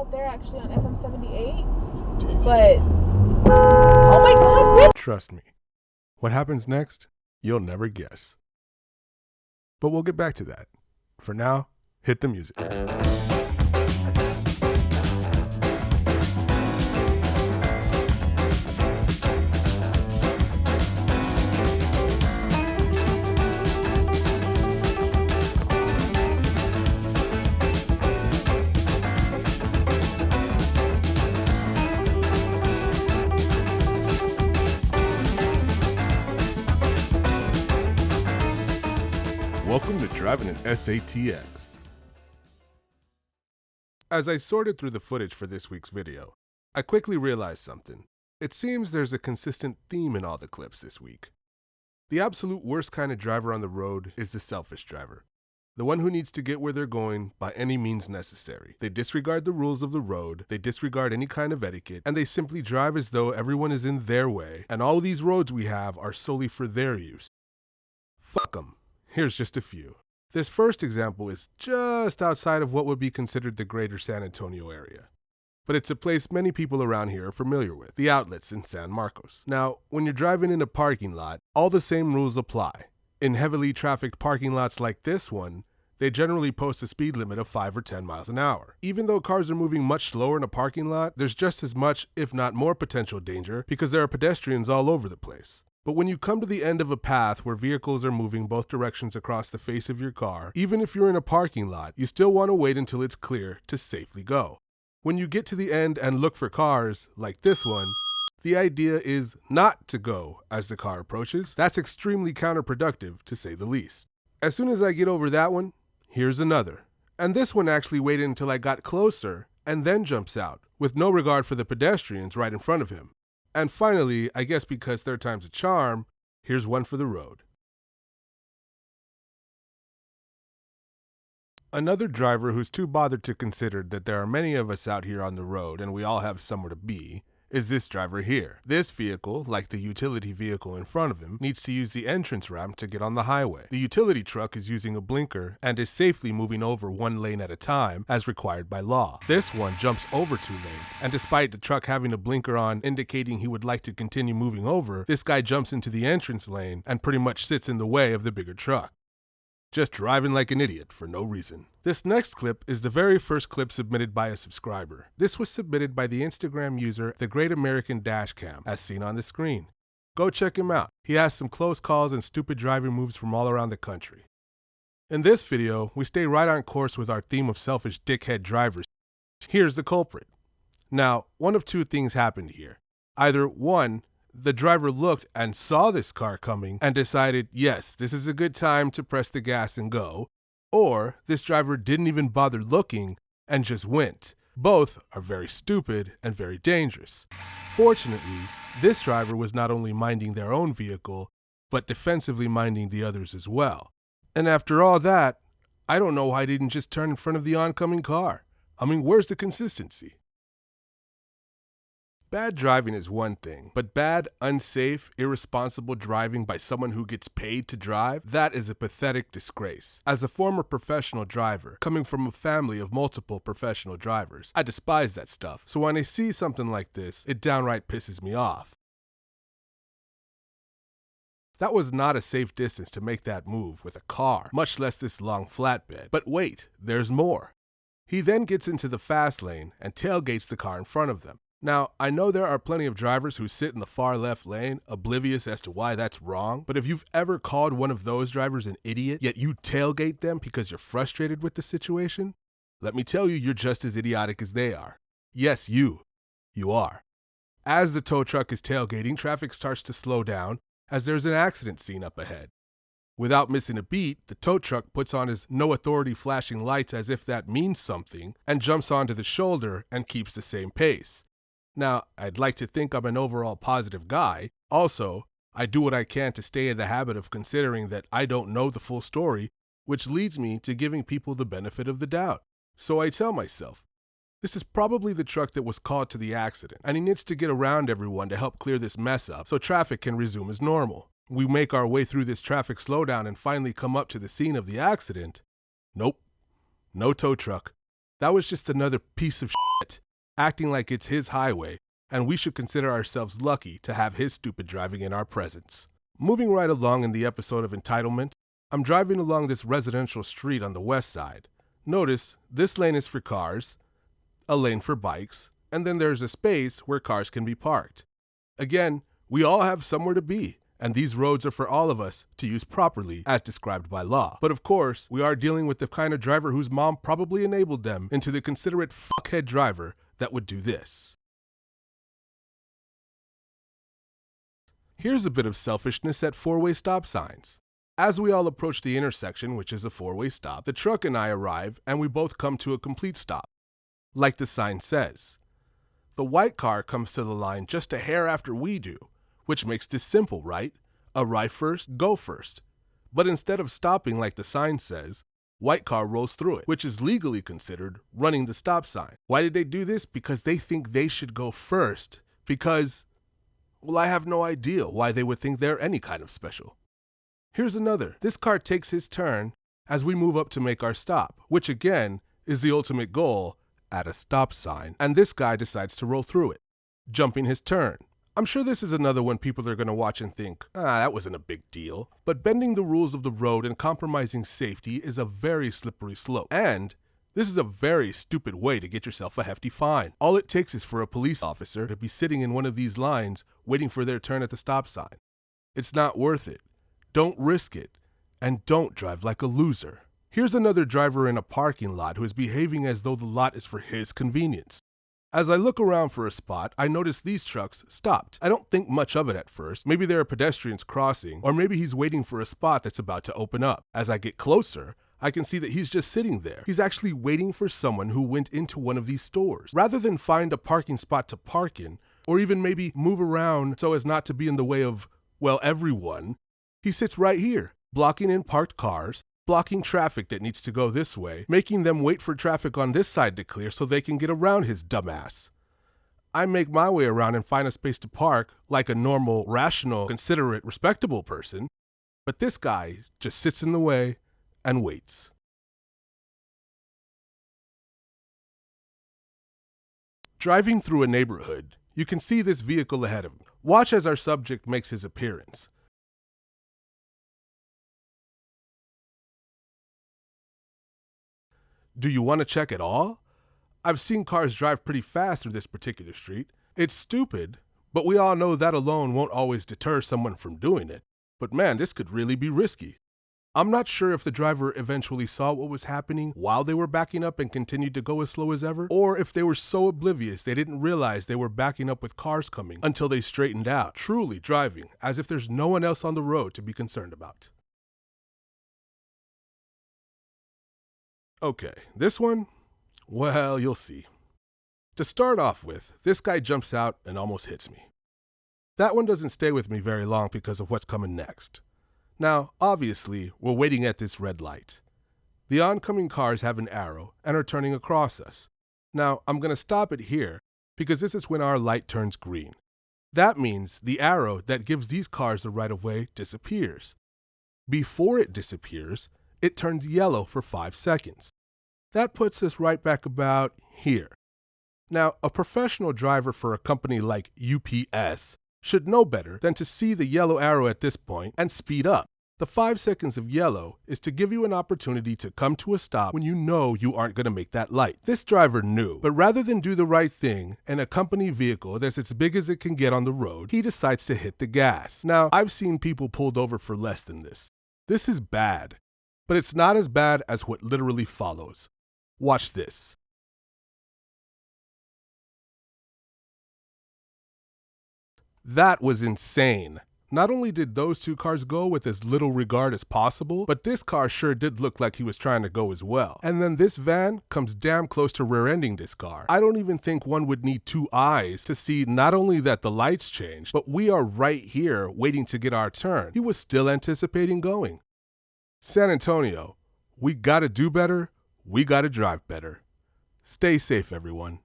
out there actually on FM 78, but oh my God! What? Trust me, what happens next, you'll never guess. But we'll get back to that. For now, hit the music. Welcome to Driving an SATX. As I sorted through the footage for this week's video, I quickly realized something. It seems there's a consistent theme in all the clips this week. The absolute worst kind of driver on the road is the selfish driver. The one who needs to get where they're going by any means necessary. They disregard the rules of the road, they disregard any kind of etiquette, and they simply drive as though everyone is in their way, and all these roads we have are solely for their use. Fuck 'em. Here's just a few. This first example is just outside of what would be considered the greater San Antonio area. But it's a place many people around here are familiar with, the outlets in San Marcos. Now, when you're driving in a parking lot, all the same rules apply. In heavily trafficked parking lots like this one, they generally post a speed limit of 5 or 10 miles an hour. Even though cars are moving much slower in a parking lot, there's just as much, if not more, potential danger because there are pedestrians all over the place. But when you come to the end of a path where vehicles are moving both directions across the face of your car, even if you're in a parking lot, you still want to wait until it's clear to safely go. When you get to the end and look for cars, like this one, the idea is not to go as the car approaches. That's extremely counterproductive, to say the least. As soon as I get over that one, here's another. And this one actually waited until I got closer and then jumps out, with no regard for the pedestrians right in front of him. And finally, I guess because third time's a charm, here's one for the road. Another driver who's too bothered to consider that there are many of us out here on the road and we all have somewhere to be, is this driver here. This vehicle, like the utility vehicle in front of him, needs to use the entrance ramp to get on the highway. The utility truck is using a blinker and is safely moving over one lane at a time as required by law. This one jumps over 2 lanes, and despite the truck having a blinker on indicating he would like to continue moving over, this guy jumps into the entrance lane and pretty much sits in the way of the bigger truck. Just driving like an idiot for no reason. This next clip is the very first clip submitted by a subscriber. This was submitted by the Instagram user The Great American Dashcam, as seen on the screen. Go check him out. He has some close calls and stupid driving moves from all around the country. In this video, we stay right on course with our theme of selfish dickhead drivers. Here's the culprit. Now, one of two things happened here. Either one, the driver looked and saw this car coming and decided, yes, this is a good time to press the gas and go, or this driver didn't even bother looking and just went. Both are very stupid and very dangerous. Fortunately, this driver was not only minding their own vehicle, but defensively minding the others as well. And after all that, I don't know why he didn't just turn in front of the oncoming car. I mean, where's the consistency? Bad driving is one thing, but bad, unsafe, irresponsible driving by someone who gets paid to drive, that is a pathetic disgrace. As a former professional driver, coming from a family of multiple professional drivers, I despise that stuff. So when I see something like this, it downright pisses me off. That was not a safe distance to make that move with a car, much less this long flatbed. But wait, there's more. He then gets into the fast lane and tailgates the car in front of them. Now, I know there are plenty of drivers who sit in the far left lane, oblivious as to why that's wrong, but if you've ever called one of those drivers an idiot, yet you tailgate them because you're frustrated with the situation, let me tell you, you're just as idiotic as they are. Yes, you are. As the tow truck is tailgating, traffic starts to slow down as there's an accident scene up ahead. Without missing a beat, the tow truck puts on his no authority flashing lights as if that means something and jumps onto the shoulder and keeps the same pace. Now, I'd like to think I'm an overall positive guy. Also, I do what I can to stay in the habit of considering that I don't know the full story, which leads me to giving people the benefit of the doubt. So I tell myself, this is probably the truck that was called to the accident, and he needs to get around everyone to help clear this mess up so traffic can resume as normal. We make our way through this traffic slowdown and finally come up to the scene of the accident. Nope, no tow truck. That was just another piece of shit, acting like it's his highway, and we should consider ourselves lucky to have his stupid driving in our presence. Moving right along in the episode of Entitlement, I'm driving along this residential street on the west side. Notice, this lane is for cars, a lane for bikes, and then there's a space where cars can be parked. Again, we all have somewhere to be, and these roads are for all of us to use properly as described by law. But of course, we are dealing with the kind of driver whose mom probably enabled them into the considerate fuckhead driver that would do this. Here's a bit of selfishness at four-way stop signs. As we all approach the intersection, which is a four-way stop, the truck and I arrive and we both come to a complete stop. Like the sign says. The white car comes to the line just a hair after we do, which makes this simple, right? Arrive first, go first. But instead of stopping like the sign says, white car rolls through it, which is legally considered running the stop sign. Why did they do this? Because they think they should go first. Because, well, I have no idea why they would think they're any kind of special. Here's another. This car takes his turn as we move up to make our stop, which again is the ultimate goal at a stop sign, and this guy decides to roll through it, jumping his turn. I'm sure this is another one people are going to watch and think, that wasn't a big deal. But bending the rules of the road and compromising safety is a very slippery slope. And this is a very stupid way to get yourself a hefty fine. All it takes is for a police officer to be sitting in one of these lines waiting for their turn at the stop sign. It's not worth it. Don't risk it. And don't drive like a loser. Here's another driver in a parking lot who is behaving as though the lot is for his convenience. As I look around for a spot, I notice these trucks stopped. I don't think much of it at first. Maybe there are pedestrians crossing, or maybe he's waiting for a spot that's about to open up. As I get closer, I can see that he's just sitting there. He's actually waiting for someone who went into one of these stores. Rather than find a parking spot to park in, or even maybe move around so as not to be in the way of, well, everyone, he sits right here, blocking in parked cars, blocking traffic that needs to go this way, making them wait for traffic on this side to clear so they can get around his dumbass. I make my way around and find a space to park like a normal, rational, considerate, respectable person, but this guy just sits in the way and waits. Driving through a neighborhood, you can see this vehicle ahead of me. Watch as our subject makes his appearance. Do you want to check at all? I've seen cars drive pretty fast through this particular street. It's stupid, but we all know that alone won't always deter someone from doing it. But man, this could really be risky. I'm not sure if the driver eventually saw what was happening while they were backing up and continued to go as slow as ever, or if they were so oblivious they didn't realize they were backing up with cars coming until they straightened out, truly driving as if there's no one else on the road to be concerned about. Okay, this one, well, you'll see. To start off with, this guy jumps out and almost hits me. That one doesn't stay with me very long because of what's coming next. Now, obviously, we're waiting at this red light. The oncoming cars have an arrow and are turning across us. Now, I'm going to stop it here because this is when our light turns green. That means the arrow that gives these cars the right-of-way disappears. Before it disappears, it turns yellow for 5 seconds. That puts us right back about here. Now, a professional driver for a company like UPS should know better than to see the yellow arrow at this point and speed up. The 5 seconds of yellow is to give you an opportunity to come to a stop when you know you aren't going to make that light. This driver knew, but rather than do the right thing in a company vehicle that's as big as it can get on the road, he decides to hit the gas. Now, I've seen people pulled over for less than this. This is bad, but it's not as bad as what literally follows. Watch this. That was insane. Not only did those two cars go with as little regard as possible, but this car sure did look like he was trying to go as well. And then this van comes damn close to rear-ending this car. I don't even think one would need 2 eyes to see not only that the lights changed, but we are right here waiting to get our turn. He was still anticipating going. San Antonio, we gotta do better, we gotta drive better. Stay safe, everyone.